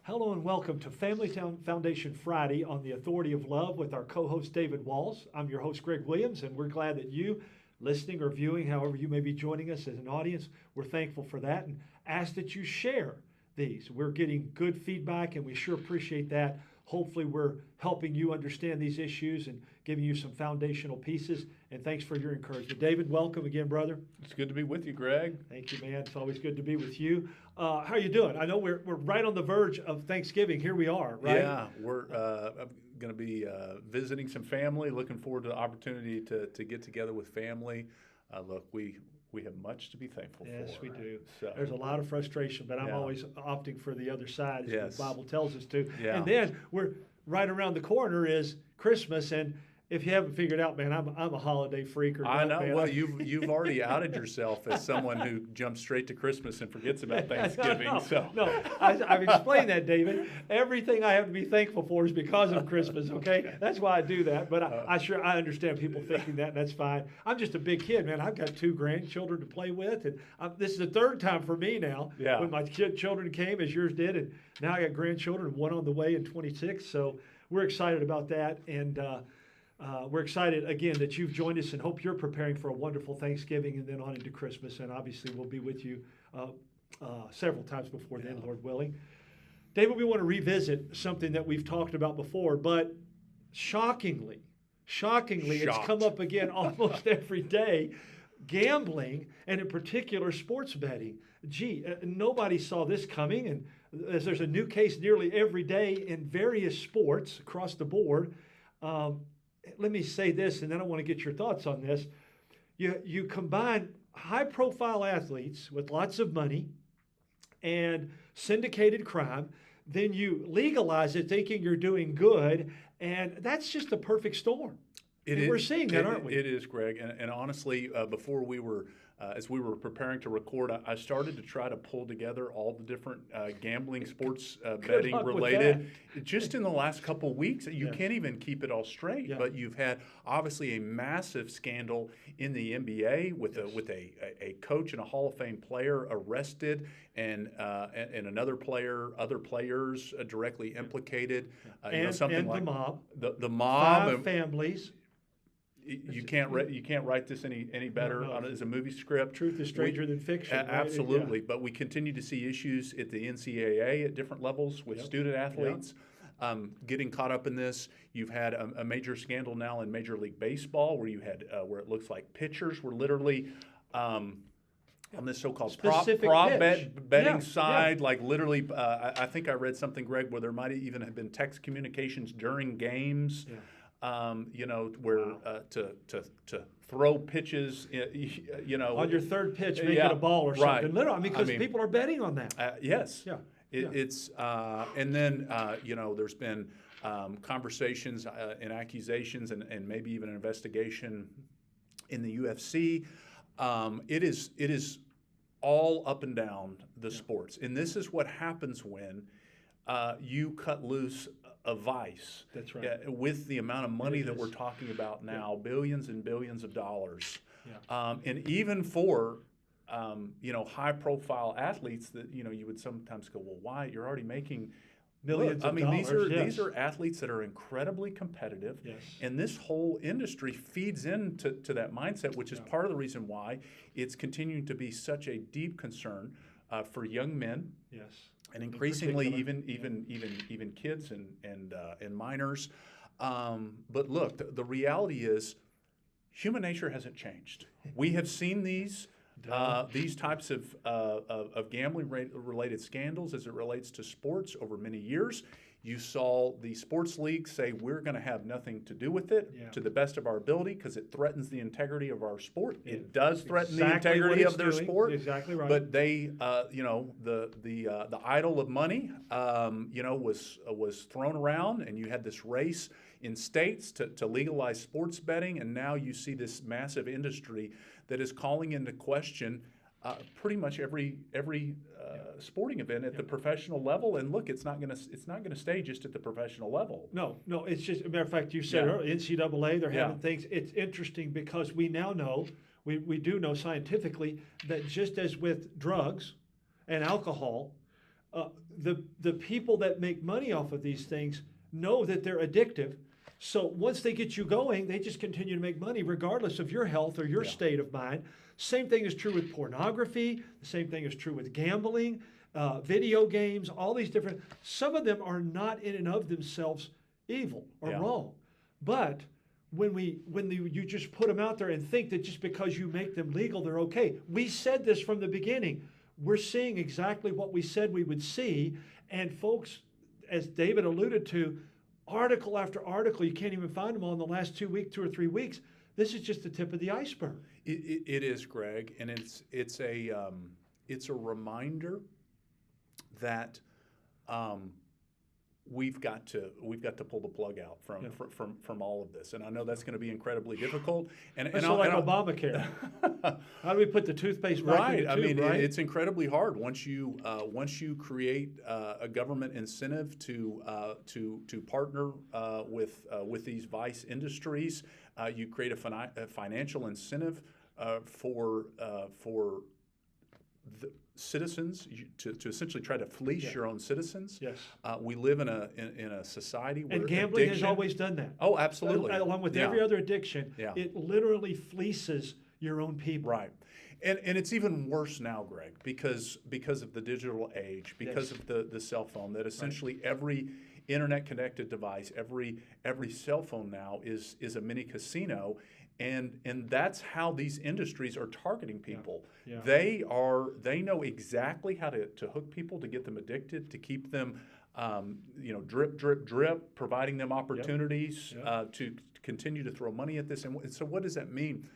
Hello and welcome to Family Town Foundation Friday on the Authority of Love with our co-host David Walls. I'm your host Greg Williams, and we're glad that you, listening or viewing, however you may be joining us as an audience, we're thankful for that and ask that you share these. We're getting good feedback and we sure appreciate that. Hopefully we're helping you understand these issues and giving you some foundational pieces. And thanks for your encouragement. David, welcome again, brother. It's good to be with you, Greg. Thank you, man. It's always good to be with you. How are you doing? I know we're right on the verge of Thanksgiving. Here we are, right? Yeah, we're going to be visiting some family. Looking forward to the opportunity to get together with family. Look, we have much to be thankful for. Yes, we do. So, there's a lot of frustration, but I'm always opting for the other side, as yes. the Bible tells us to. Yeah. And then we're right around the corner is Christmas, and if you haven't figured out, man, I'm a holiday freak. I know. Man. Well, you've already outed yourself as someone who jumps straight to Christmas and forgets about Thanksgiving. No, I've explained that, David. Everything I have to be thankful for is because of Christmas. Okay, that's why I do that. But I understand people thinking that, and that's fine. I'm just a big kid, man. I've got 2 grandchildren to play with, and this is the 3rd time for me now. Yeah. When my children came, as yours did, and now I got grandchildren. One on the way in 26. So we're excited about that, and. We're excited again that you've joined us and hope you're preparing for a wonderful Thanksgiving and then on into Christmas. And obviously, we'll be with you several times before then, Lord willing. David, we want to revisit something that we've talked about before, but shockingly, it's come up again almost every day. Gambling, and in particular, sports betting. Nobody saw this coming, and there's a new case nearly every day in various sports across the board. Let me say this, and then I want to get your thoughts on this. You combine high-profile athletes with lots of money and syndicated crime, then you legalize it thinking you're doing good, and that's just the perfect storm. We're seeing that, aren't we? It is, Greg. And honestly, before we were, as we were preparing to record, I started to try to pull together all the different gambling, sports betting related. Just in the last couple of weeks, you can't even keep it all straight. Yeah. But you've had obviously a massive scandal in the NBA with a coach and a Hall of Fame player arrested, and other players directly implicated. And the mob. The mob. 5 families. You can't write this any better as a movie script. Truth is stranger than fiction. Right? Absolutely, but we continue to see issues at the NCAA at different levels with student athletes getting caught up in this. You've had a major scandal now in Major League Baseball where you had where it looks like pitchers were literally on this so-called prop betting side, like literally. I think I read something, Greg, where there might even have been text communications during games. Yeah. Where to throw pitches, on your third pitch, make it a ball or something. Right. Literally, because people are betting on that. Yes. Yeah. It's and then there's been conversations and accusations and maybe even an investigation in the UFC. It is all up and down the sports, and this is what happens when you cut loose a vice. That's right. With the amount of money that we're talking about now, billions and billions of dollars, and even for high-profile athletes that you would sometimes go, well, why? You're already making millions of dollars. These are athletes that are incredibly competitive, and this whole industry feeds into that mindset, which is part of the reason why it's continuing to be such a deep concern for young men. Yes. And increasingly, even kids and minors. But look, the reality is, human nature hasn't changed. We have seen these types of gambling related scandals as it relates to sports over many years. You saw the sports league say we're going to have nothing to do with it to the best of our ability because it threatens the integrity of our sport. It does threaten the integrity of their sport. Exactly right. But they, the idol of money, was thrown around, and you had this race in states to legalize sports betting, and now you see this massive industry that is calling into question pretty much every sporting event at the professional level. And look, it's not going to stay just at the professional level. No, it's just a matter of fact. You said earlier, NCAA, they're having things. It's interesting because we now know, we do know scientifically that just as with drugs and alcohol, the people that make money off of these things know that they're addictive. So once they get you going, they just continue to make money regardless of your health or your state of mind. Same thing is true with pornography. The same thing is true with gambling, video games, all these different. Some of them are not in and of themselves evil or wrong. But you just put them out there and think that just because you make them legal, they're okay. We said this from the beginning. We're seeing exactly what we said we would see. And folks, as David alluded to, article after article, you can't even find them all in the last 2 or 3 weeks. This is just the tip of the iceberg. It is, Greg, and it's a reminder that we've got to pull the plug out from all of this, and I know that's going to be incredibly difficult. And Obamacare. How do we put the toothpaste back in the tube? I mean, it's incredibly hard once you create a government incentive to partner with these vice industries. You create a financial incentive for the citizens to essentially try to fleece your own citizens. Yes. We live in a society where gambling has always done that. Oh, absolutely. Along with every other addiction, it literally fleeces your own people. Right. And it's even worse now, Greg, because of the digital age, because of the cell phone, that essentially every internet-connected device, every cell phone now is a mini casino. And that's how these industries are targeting people. Yeah. They know exactly how to hook people, to get them addicted, to keep them, drip, drip, drip, providing them opportunities to continue to throw money at this. And so, what does that mean?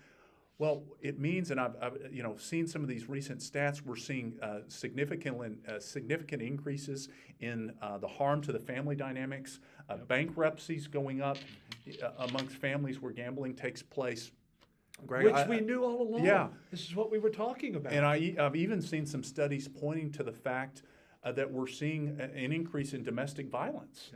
Well, it means, and I've seen some of these recent stats. We're seeing significant increases in the harm to the family dynamics, bankruptcies going up amongst families where gambling takes place. Greg, which we knew all along. Yeah, this is what we were talking about. And I've even seen some studies pointing to the fact that we're seeing an increase in domestic violence.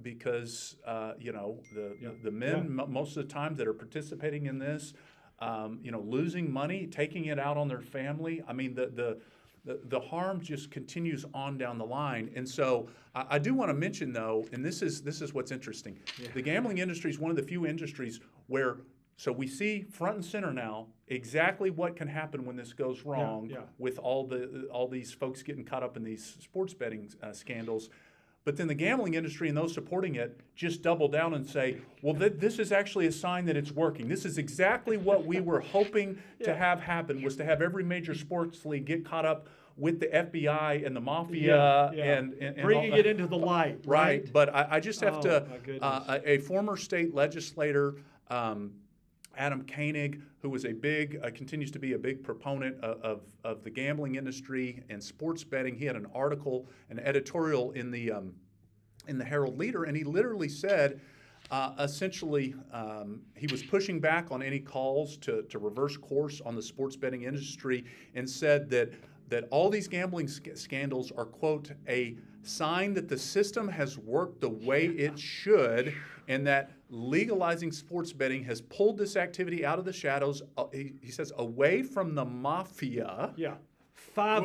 Because the men most of the time that are participating in this. Losing money, taking it out on their family. I mean, the harm just continues on down the line. And so I do want to mention, though, and this is what's interesting. Yeah. The gambling industry is one of the few industries where, so we see front and center now exactly what can happen when this goes wrong with all these folks getting caught up in these sports betting scandals. But then the gambling industry and those supporting it just double down and say, well, this is actually a sign that it's working. This is exactly what we were hoping to have happen, was to have every major sports league get caught up with the FBI and the mafia and bringing it into the light. Right. But I just have to, a former state legislator, Adam Koenig, who was continues to be a big proponent of the gambling industry and sports betting. He had an article, an editorial in the Herald Leader, and he literally said, essentially, he was pushing back on any calls to reverse course on the sports betting industry, and said that all these gambling scandals are, quote, a sign that the system has worked the way it should, and that legalizing sports betting has pulled this activity out of the shadows, he says, away from the mafia. Yeah. Five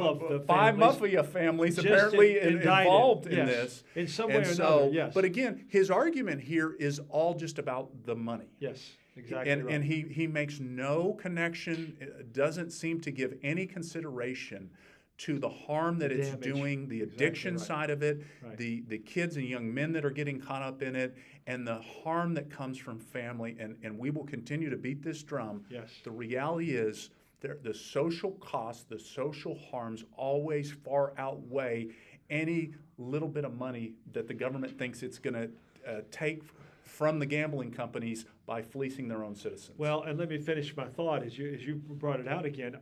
mafia families apparently involved in this. In some way or another, yes. But again, his argument here is all just about the money. Yes, exactly right. And he makes no connection, doesn't seem to give any consideration to the harm that it's doing, the addiction side of it, the kids and young men that are getting caught up in it, and the harm that comes from family. And we will continue to beat this drum. Yes. The reality is the social costs, the social harms always far outweigh any little bit of money that the government thinks it's going to take from the gambling companies by fleecing their own citizens. Well, and let me finish my thought as you brought it out again,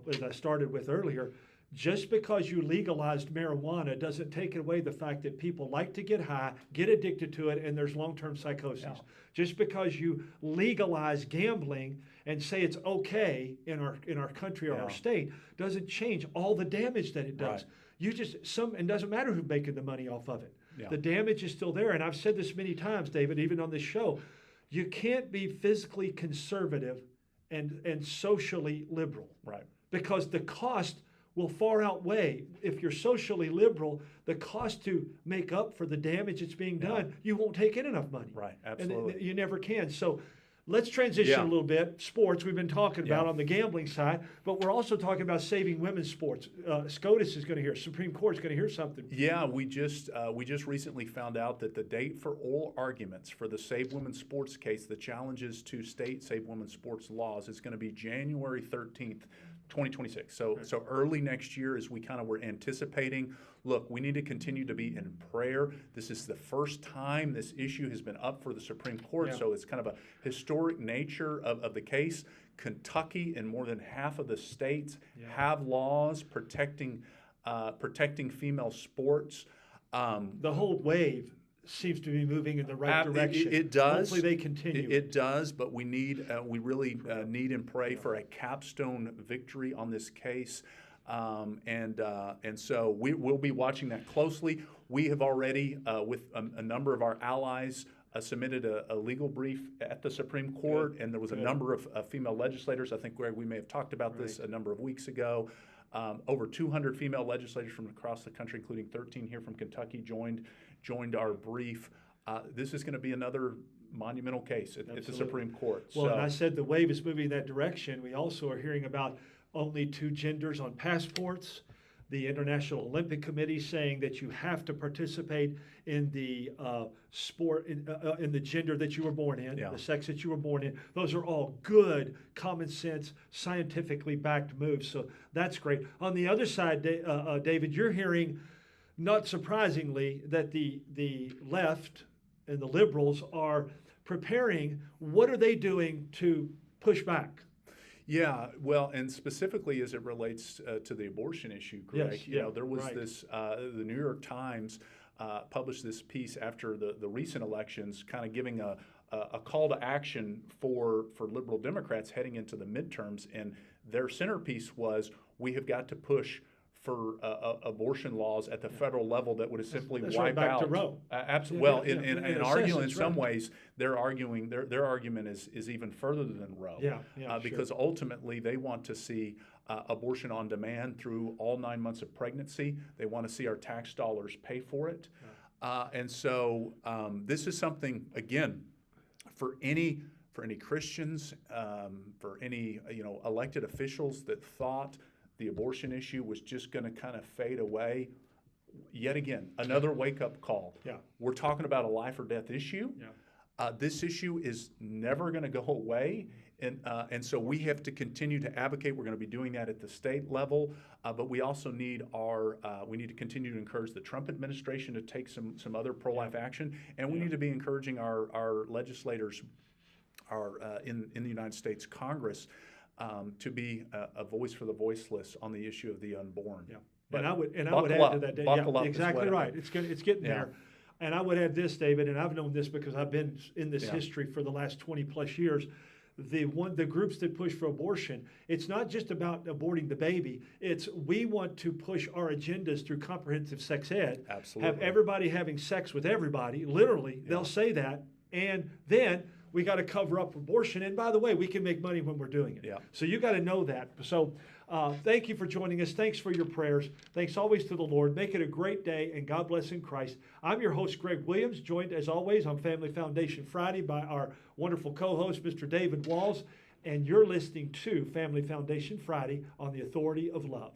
as I started with earlier. Just because you legalized marijuana doesn't take away the fact that people like to get high, get addicted to it, and there's long-term psychosis. Yeah. Just because you legalize gambling and say it's okay in our country or our state doesn't change all the damage that it does. Right. It doesn't matter who's making the money off of it. Yeah. The damage is still there. And I've said this many times, David, even on this show. You can't be physically conservative and socially liberal. Right. Because the cost will far outweigh, if you're socially liberal, the cost to make up for the damage that's being done. You won't take in enough money. Right, And absolutely. you never can. So let's transition a little bit. Sports, we've been talking about on the gambling side, but we're also talking about saving women's sports. SCOTUS is going to hear, Supreme Court is going to hear something. Yeah, we just recently found out that the date for oral arguments for the Save Women's Sports case, the challenges to state Save Women's Sports laws, is going to be January 13th, 2026. So early next year, as we kind of were anticipating. Look, we need to continue to be in prayer. This is the first time this issue has been up for the Supreme Court, so it's kind of a historic nature of the case. Kentucky and more than half of the states have laws protecting female sports. The whole wave seems to be moving in the right direction. It does. Hopefully they continue. It does, but we really need and pray for a capstone victory on this case. And so we'll be watching that closely. We have already, with a number of our allies, submitted a legal brief at the Supreme Court, and there was a number of female legislators. I think, Greg, we may have talked about this a number of weeks ago. Over 200 female legislators from across the country, including 13 here from Kentucky, joined our brief. This is going to be another monumental case at the Supreme Court. Well, and I said the wave is moving in that direction. We also are hearing about only 2 genders on passports. The International Olympic Committee saying that you have to participate in the sport, in the gender that you were born in, the sex that you were born in. Those are all good, common sense, scientifically backed moves. So that's great. On the other side, David, you're hearing, not surprisingly, that the left and the liberals are preparing. What are they doing to push back? Yeah, well, and specifically as it relates to the abortion issue, Greg, there was this, the New York Times published this piece after the recent elections, kind of giving a call to action for liberal Democrats heading into the midterms, and their centerpiece was, we have got to push for abortion laws at the federal level that would simply wipe right back out. To Roe. Absolutely. Well, in arguing, in some ways, their argument is even further than Roe. Because ultimately they want to see abortion on demand through all 9 months of pregnancy. They want to see our tax dollars pay for it. And so this is something, again, for any Christians, for any elected officials that thought the abortion issue was just going to kind of fade away. Yet again, another wake-up call. We're talking about a life or death issue. This issue is never going to go away, and so we have to continue to advocate. We're going to be doing that at the state level, but we also need we need to continue to encourage the Trump administration to take some other pro-life action, and we need to be encouraging our legislators, in the United States Congress, to be a voice for the voiceless on the issue of the unborn. But I would add to that, David. Exactly right. It's getting there. And I would add this, David, and I've known this because I've been in this history for the last 20 plus years. The groups that push for abortion, it's not just about aborting the baby. It's we want to push our agendas through comprehensive sex ed. Absolutely. Have everybody having sex with everybody. Literally, they'll say that, and then we got to cover up abortion. And by the way, we can make money when we're doing it. So you got to know that. So thank you for joining us. Thanks for your prayers. Thanks always to the Lord. Make it a great day, and God bless in Christ. I'm your host, Greg Williams, joined as always on Family Foundation Friday by our wonderful co-host, Mr. David Walls. And you're listening to Family Foundation Friday on the Authority of Love.